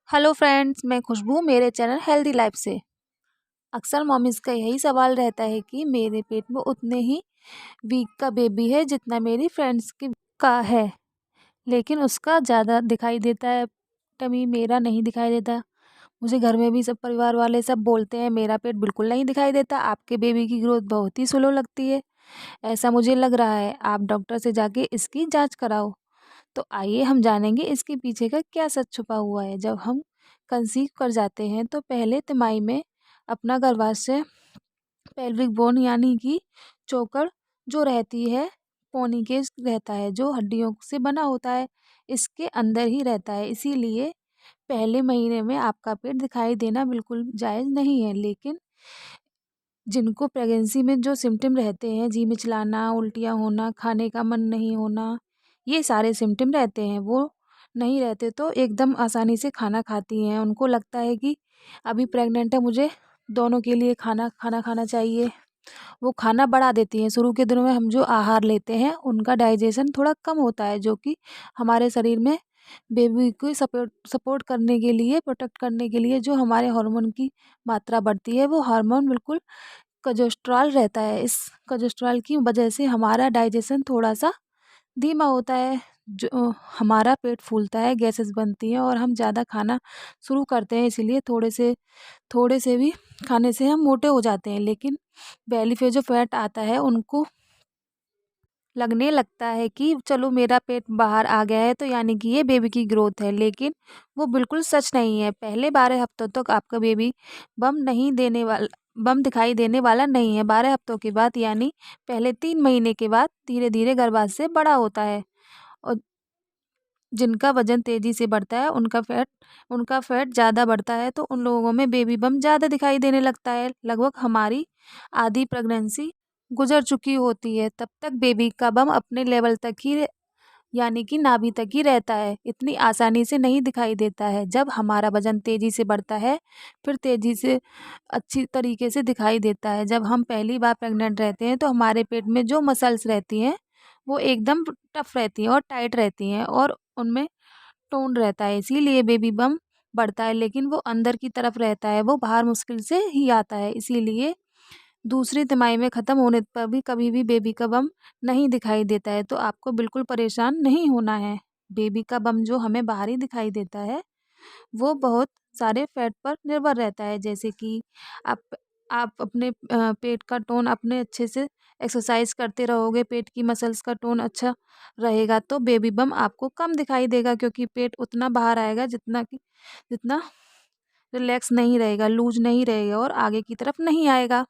Hello friends, मैं खुशबू मेरे channel healthy life से। अक्सर मॉमीज़ का यही सवाल रहता है कि मेरे पेट में उतने ही वीक का बेबी है जितना मेरी फ्रेंड्स की का है, लेकिन उसका ज़्यादा दिखाई देता है टमी, मेरा नहीं दिखाई देता। मुझे घर में भी सब परिवार वाले सब बोलते हैं मेरा पेट बिल्कुल नहीं दिखाई देता, आपके बेबी की ग्रोथ बहुत ही स्लो लगती है। ऐसा मुझे लग रहा है, आप डॉक्टर से जाके इसकी जांच कराओ। तो आइए हम जानेंगे इसके पीछे का क्या सच छुपा हुआ है। जब हम कंसीव कर जाते हैं तो पहले तिमाही में अपना गर्भाशय पेल्विक बोन यानी कि चोकर जो रहती है, पोनिकेज रहता है जो हड्डियों से बना होता है, इसके अंदर ही रहता है। इसीलिए पहले महीने में आपका पेट दिखाई देना बिल्कुल जायज़ नहीं है। लेकिन जिनको प्रेगनेंसी में जो सिम्टम रहते हैं, जी मिचलाना, उल्टियाँ होना, खाने का मन नहीं होना, ये सारे सिम्टम रहते हैं, वो नहीं रहते तो एकदम आसानी से खाना खाती हैं। उनको लगता है कि अभी प्रेग्नेंट है, मुझे दोनों के लिए खाना खाना चाहिए। वो खाना बढ़ा देती हैं। शुरू के दिनों में हम जो आहार लेते हैं उनका डाइजेशन थोड़ा कम होता है, जो कि हमारे शरीर में बेबी को सपोर्ट सपोर्ट करने के लिए, प्रोटेक्ट करने के लिए जो हमारे हार्मोन की मात्रा बढ़ती है, वो हार्मोन बिल्कुल कोलेस्ट्रॉल रहता है। इस कोलेस्ट्रॉल की वजह से हमारा डाइजेशन थोड़ा-सा धीमा होता है, जो हमारा पेट फूलता है, गैसेस बनती हैं और हम ज़्यादा खाना शुरू करते हैं। इसीलिए थोड़े से भी खाने से हम मोटे हो जाते हैं। लेकिन बेली पे जो फैट आता है उनको लगने लगता है कि चलो मेरा पेट बाहर आ गया है तो यानी कि ये बेबी की ग्रोथ है, लेकिन वो बिल्कुल सच नहीं है। पहले 12 हफ्तों तक आपका बेबी बम दिखाई देने वाला नहीं है। 12 हफ्तों के बाद यानी पहले 3 महीने के बाद धीरे धीरे गर्भाशय बड़ा होता है। और जिनका वजन तेजी से बढ़ता है उनका फैट ज़्यादा बढ़ता है, तो उन लोगों में बेबी बम ज़्यादा दिखाई देने लगता है। लगभग हमारी आधी प्रेगनेंसी गुजर चुकी होती है, तब तक बेबी का बम अपने लेवल तक ही यानी कि नाभि तक ही रहता है, इतनी आसानी से नहीं दिखाई देता है। जब हमारा वजन तेजी से बढ़ता है फिर तेजी से अच्छी तरीके से दिखाई देता है। जब हम पहली बार प्रेग्नेंट रहते हैं तो हमारे पेट में जो मसल्स रहती हैं वो एकदम टफ रहती हैं और टाइट रहती हैं और उनमें टोन रहता है, इसीलिए बेबी बम बढ़ता है। लेकिन वो अंदर की तरफ रहता है, वो बाहर मुश्किल से ही आता है। इसीलिए दूसरी तिमाही में ख़त्म होने पर भी कभी भी बेबी का बम नहीं दिखाई देता है, तो आपको बिल्कुल परेशान नहीं होना है। बेबी का बम जो हमें बाहर ही दिखाई देता है वो बहुत सारे फैट पर निर्भर रहता है, जैसे कि आप आप अपने पेट का टोन अपने अच्छे से एक्सरसाइज करते रहोगे, पेट की मसल्स का टोन अच्छा रहेगा तो बेबी बम आपको कम दिखाई देगा, क्योंकि पेट उतना बाहर आएगा जितना रिलैक्स नहीं रहेगा, लूज नहीं रहेगा और आगे की तरफ नहीं आएगा।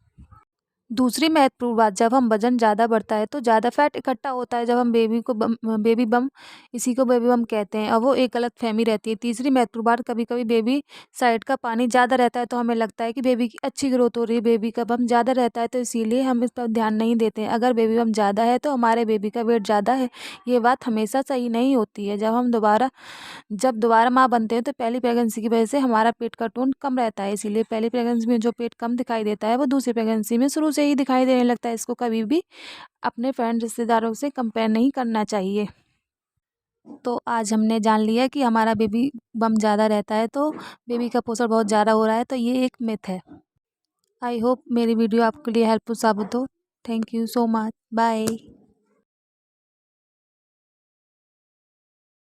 दूसरी महत्वपूर्ण बात, जब हम वज़न ज़्यादा बढ़ता है तो ज़्यादा फैट इकट्ठा होता है। जब हम बेबी बम इसी को बेबी बम कहते हैं और वो एक गलतफ़हमी रहती है। तीसरी महत्वपूर्ण बात, कभी-कभी बेबी साइड का पानी ज़्यादा रहता है तो हमें लगता है कि बेबी की अच्छी ग्रोथ हो रही है, बेबी का बम ज़्यादा रहता है तो इसीलिए हम इस पर ध्यान नहीं देते हैं। अगर बेबी बम ज़्यादा है तो हमारे बेबी का वेट ज़्यादा है, ये बात हमेशा सही नहीं होती है। जब दोबारा माँ बनते हैं तो पहली प्रेगनेंसी की वजह से हमारा पेट का टोन कम रहता है, इसीलिए पहली प्रेगनेंसी में जो पेट कम दिखाई देता है वो दूसरी प्रेगनेंसी में शुरू से ही दिखाई देने लगता है। इसको कभी भी अपने फ्रेंड रिश्तेदारों से कंपेयर नहीं करना चाहिए। तो आज हमने जान लिया कि हमारा बेबी बम ज़्यादा रहता है तो बेबी का पोषण बहुत ज़्यादा हो रहा है, तो ये एक मिथ है। आई होप मेरी वीडियो आपके लिए हेल्पफुल साबित हो। Thank you so much, bye.